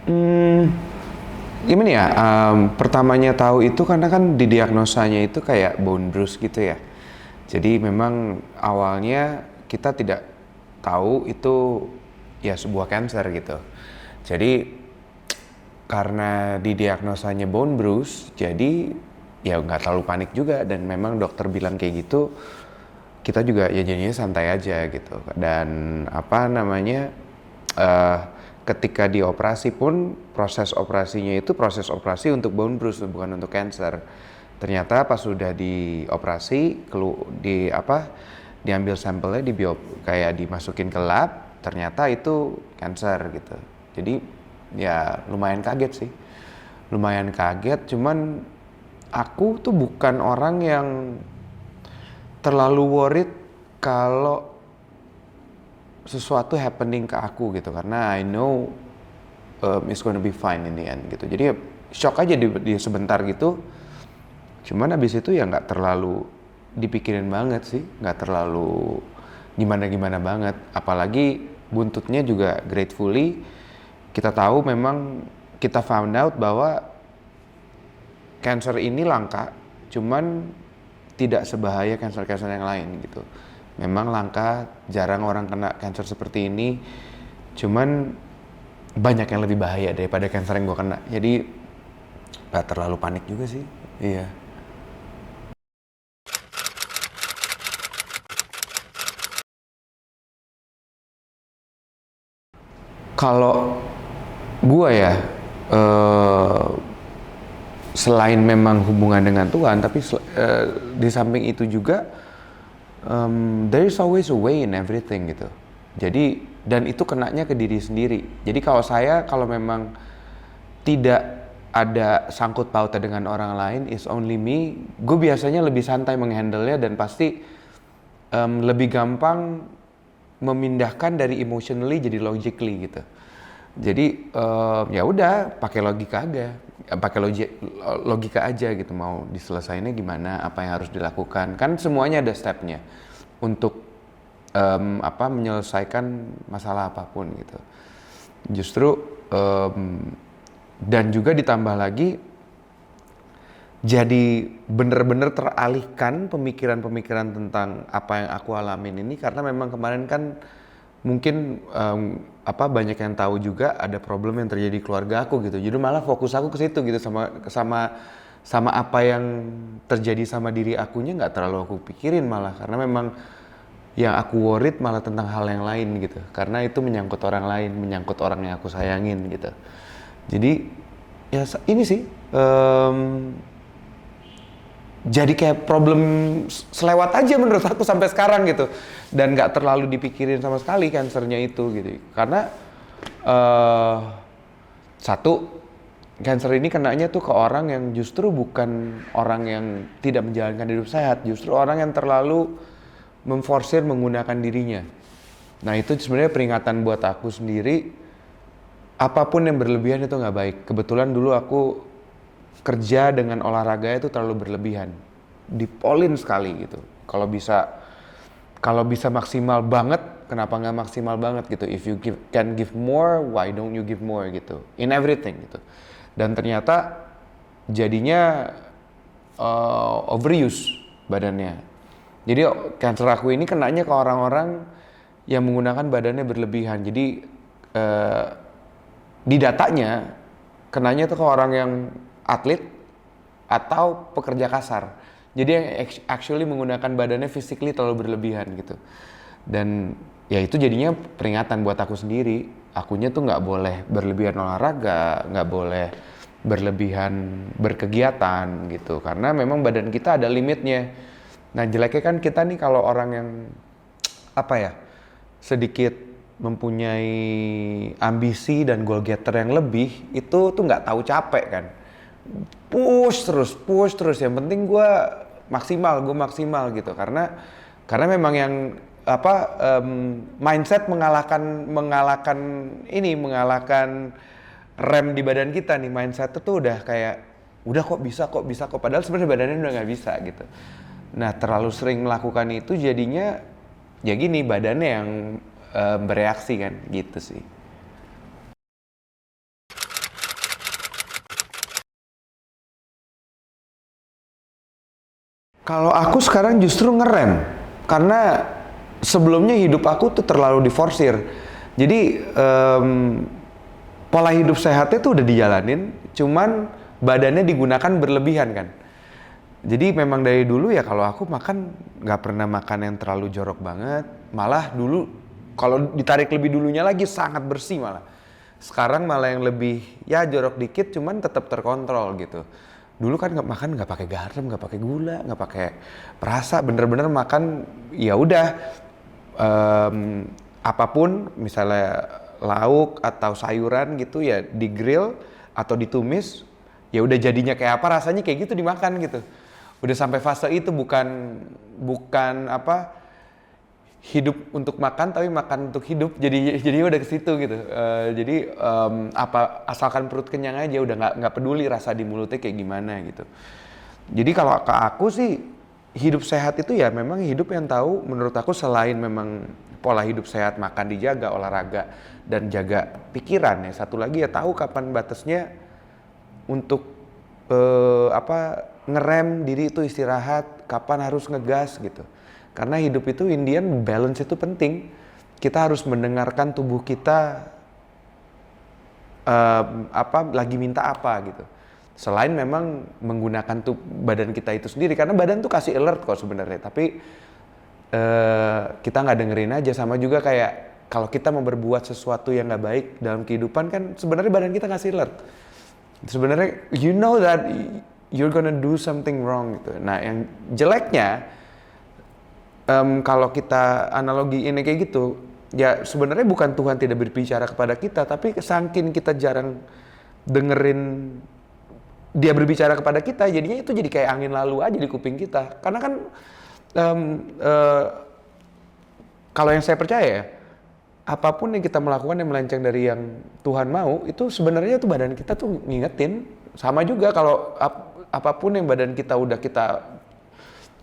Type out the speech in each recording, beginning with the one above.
Hmm, gimana ya? Pertamanya tahu itu karena kan didiagnosanya itu kayak bone bruise gitu ya. Jadi memang awalnya kita tidak tahu itu ya sebuah cancer gitu. Jadi karena didiagnosanya bone bruise, jadi ya nggak terlalu panik juga, dan memang dokter bilang kayak gitu, kita juga ya jadinya santai aja gitu. Dan apa namanya, eh, ketika dioperasi pun proses operasinya itu proses operasi untuk bone bruise, bukan untuk cancer. Ternyata pas sudah dioperasi, di apa, diambil sampelnya, kayak dimasukin ke lab, ternyata itu cancer gitu. Jadi ya lumayan kaget sih, lumayan kaget. Cuman aku tuh bukan orang yang terlalu worried kalau sesuatu happening ke aku gitu, karena I know it's gonna be fine in the end gitu. Jadi ya shock aja di sebentar gitu. Cuman abis itu ya nggak terlalu dipikirin banget sih, nggak terlalu gimana-gimana banget. Apalagi buntutnya juga gratefully kita tahu, memang kita found out bahwa cancer ini langka, cuman tidak sebahaya cancer-cancer yang lain gitu. Memang langka, jarang orang kena cancer seperti ini, cuman banyak yang lebih bahaya daripada cancer yang gue kena. Jadi gak terlalu panik juga sih. Iya. Kalau gue ya, eh, selain memang hubungan dengan Tuhan, tapi di samping itu juga there is always a way in everything gitu. Jadi, dan itu kenanya ke diri sendiri. Jadi kalau memang tidak ada sangkut pautnya dengan orang lain, is only me, gue biasanya lebih santai menghandle-nya, dan pasti lebih gampang memindahkan dari emotionally jadi logically gitu. Jadi ya udah pakai logika aja, pakai logika aja gitu, mau diselesainnya gimana, apa yang harus dilakukan, kan semuanya ada stepnya untuk apa, menyelesaikan masalah apapun gitu. Justru dan juga ditambah lagi, jadi bener-bener teralihkan pemikiran-pemikiran tentang apa yang aku alamin ini, karena memang kemarin kan mungkin apa, banyak yang tahu juga ada problem yang terjadi di keluarga aku gitu. Jadi malah fokus aku ke situ gitu, sama sama sama apa yang terjadi sama diri akunya nggak terlalu aku pikirin, malah karena memang yang aku worried malah tentang hal yang lain gitu, karena itu menyangkut orang lain, menyangkut orang yang aku sayangin gitu. Jadi ya ini sih, jadi kayak problem selewat aja menurut aku sampai sekarang gitu, dan nggak terlalu dipikirin sama sekali cancernya itu gitu, karena uh, satu, cancer ini kenanya tuh ke orang yang justru bukan orang yang tidak menjalankan hidup sehat, justru orang yang terlalu memforsir menggunakan dirinya. Nah itu sebenarnya peringatan buat aku sendiri, apapun yang berlebihan itu nggak baik. Kebetulan dulu aku kerja dengan olahraga itu terlalu berlebihan, dipolin sekali gitu. Kalau bisa maksimal banget, kenapa nggak maksimal banget gitu? If you can give more, why don't you give more gitu? In everything gitu. Dan ternyata jadinya overuse badannya. Jadi cancer aku ini kenanya ke orang-orang yang menggunakan badannya berlebihan. Jadi uh, di datanya kenanya tuh ke orang yang atlet atau pekerja kasar. Jadi yang actually menggunakan badannya physically terlalu berlebihan gitu. Dan ya itu jadinya peringatan buat aku sendiri. Akunya tuh nggak boleh berlebihan olahraga, nggak boleh berlebihan berkegiatan gitu. Karena memang badan kita ada limitnya. Nah jeleknya kan kita nih kalau orang yang apa ya, sedikit mempunyai ambisi dan goal getter yang lebih, itu tuh nggak tahu capek kan, push terus, yang penting gue maksimal gitu, karena memang yang apa, mindset mengalahkan rem di badan kita nih. Mindset itu tuh udah kayak udah kok bisa kok, padahal sebenarnya badannya udah nggak bisa gitu. Nah terlalu sering melakukan itu jadinya ya gini, badannya yang bereaksi kan gitu sih. Kalau aku sekarang justru ngerem, karena sebelumnya hidup aku tuh terlalu diforsir. Jadi pola hidup sehatnya tuh udah dijalanin, cuman badannya digunakan berlebihan kan. Jadi memang dari dulu ya kalau aku makan nggak pernah makan yang terlalu jorok banget, malah dulu kalau ditarik lebih dulunya lagi sangat bersih malah. Sekarang malah yang lebih ya jorok dikit, cuman tetap terkontrol gitu. Dulu kan makan nggak pakai garam, nggak pakai gula, nggak pakai perasa, bener-bener makan ya udah apapun, misalnya lauk atau sayuran gitu ya di grill atau ditumis, ya udah jadinya kayak apa rasanya kayak gitu dimakan gitu. Udah sampai fase itu bukan apa hidup untuk makan tapi makan untuk hidup, jadi udah ke situ gitu. Jadi apa asalkan perut kenyang aja, udah nggak peduli rasa di mulutnya kayak gimana gitu. Jadi kalau ke aku sih hidup sehat itu ya memang hidup yang tahu, menurut aku selain memang pola hidup sehat, makan dijaga, olahraga dan jaga pikiran ya, satu lagi ya tahu kapan batasnya untuk ngerem diri itu istirahat, kapan harus ngegas gitu. Karena hidup itu Indian balance itu penting. Kita harus mendengarkan tubuh kita lagi minta apa gitu. Selain memang menggunakan badan kita itu sendiri, karena badan tuh kasih alert kok sebenarnya. Tapi kita nggak dengerin aja. Sama juga kayak kalau kita mau berbuat sesuatu yang nggak baik dalam kehidupan kan sebenarnya badan kita ngasih alert. Sebenarnya you know that you're gonna do something wrong gitu. Nah yang jeleknya kalau kita analogi ini kayak gitu, ya sebenarnya bukan Tuhan tidak berbicara kepada kita, tapi saking kita jarang dengerin dia berbicara kepada kita, jadinya itu jadi kayak angin lalu aja di kuping kita. Karena kan kalau yang saya percaya ya, apapun yang kita melakukan yang melenceng dari yang Tuhan mau, itu sebenarnya tuh badan kita tuh ngingetin. Sama juga kalau apapun yang badan kita udah kita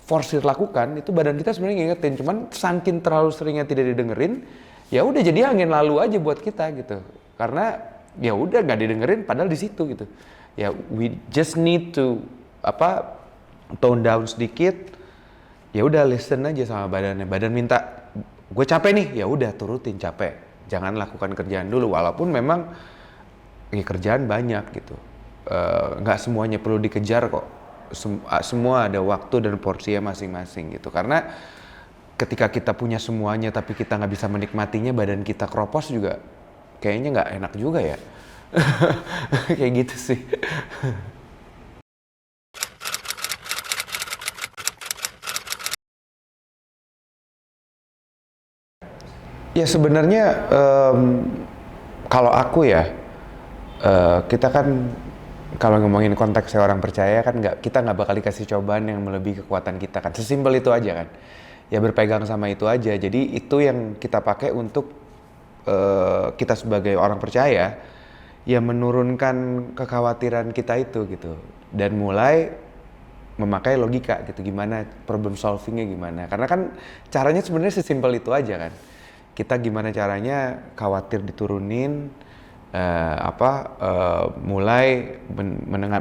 forsir lakukan, itu badan kita sebenarnya ngingetin. Cuman saking terlalu seringnya tidak didengerin, ya udah jadi angin lalu aja buat kita gitu. Karena ya udah nggak didengerin, padahal di situ gitu. Ya we just need to tone down sedikit. Ya udah listen aja sama badannya. Badan minta gue capek nih, ya udah turutin capek. Jangan lakukan kerjaan dulu, walaupun memang ya, kerjaan banyak gitu. Nggak semuanya perlu dikejar kok. Semua ada waktu dan porsinya masing-masing gitu. Karena ketika kita punya semuanya tapi kita nggak bisa menikmatinya, badan kita kropos juga kayaknya nggak enak juga ya. Kayak gitu sih. Ya sebenarnya kalau aku ya, kita kan kalau ngomongin konteksnya orang percaya kan kita nggak bakal dikasih cobaan yang melebihi kekuatan kita kan. Sesimpel itu aja kan. Ya berpegang sama itu aja. Jadi itu yang kita pakai untuk kita sebagai orang percaya ya menurunkan kekhawatiran kita itu gitu. Dan mulai memakai logika gitu, gimana problem solvingnya gimana. Karena kan caranya sebenarnya sesimpel itu aja kan. Kita gimana caranya khawatir diturunin, mulai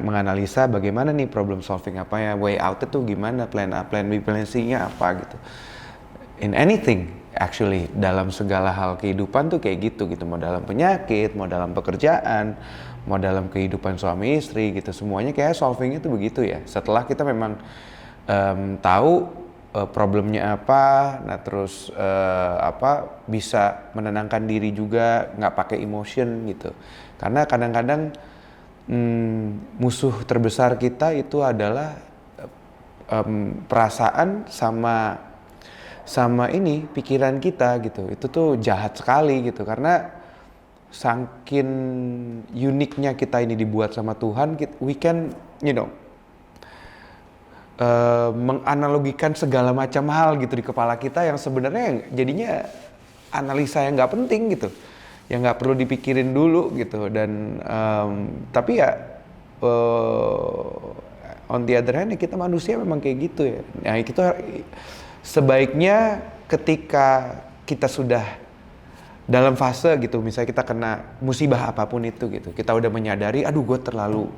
menganalisa bagaimana nih problem solving apa ya, way out itu gimana, plan A, plan B, plan C-nya apa gitu. In anything actually, dalam segala hal kehidupan tuh kayak gitu, mau dalam penyakit, mau dalam pekerjaan, mau dalam kehidupan suami istri gitu, semuanya kayak solvingnya tuh begitu ya. Setelah kita memang tahu problemnya apa, nah terus bisa menenangkan diri juga, nggak pakai emotion gitu. Karena kadang-kadang musuh terbesar kita itu adalah perasaan sama ini pikiran kita gitu. Itu tuh jahat sekali gitu, karena saking uniknya kita ini dibuat sama Tuhan, we can menganalogikan segala macam hal gitu di kepala kita yang sebenarnya jadinya analisa yang nggak penting gitu, yang nggak perlu dipikirin dulu gitu. Dan tapi ya on the other hand kita manusia memang kayak gitu ya. Nah itu sebaiknya ketika kita sudah dalam fase gitu, misalnya kita kena musibah apapun itu gitu, kita udah menyadari aduh gue terlalu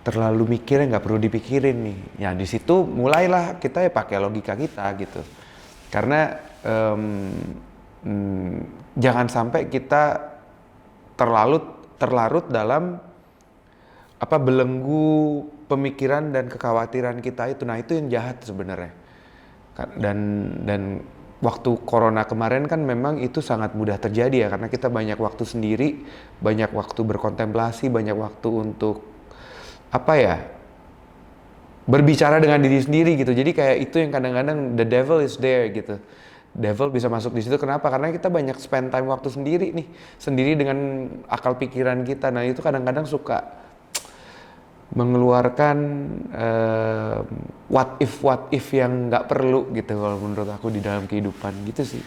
terlalu mikirnya nggak perlu dipikirin nih. Ya di situ mulailah kita ya pakai logika kita gitu. Karena jangan sampai kita terlarut dalam belenggu pemikiran dan kekhawatiran kita itu. Nah itu yang jahat sebenarnya. Dan waktu corona kemarin kan memang itu sangat mudah terjadi ya, karena kita banyak waktu sendiri, banyak waktu berkontemplasi, banyak waktu untuk berbicara dengan diri sendiri gitu. Jadi kayak itu yang kadang-kadang the devil is there gitu. Devil bisa masuk di situ. Kenapa? Karena kita banyak spend time waktu sendiri nih, sendiri dengan akal pikiran kita. Nah itu kadang-kadang suka mengeluarkan what if yang nggak perlu gitu kalau menurut aku di dalam kehidupan gitu sih.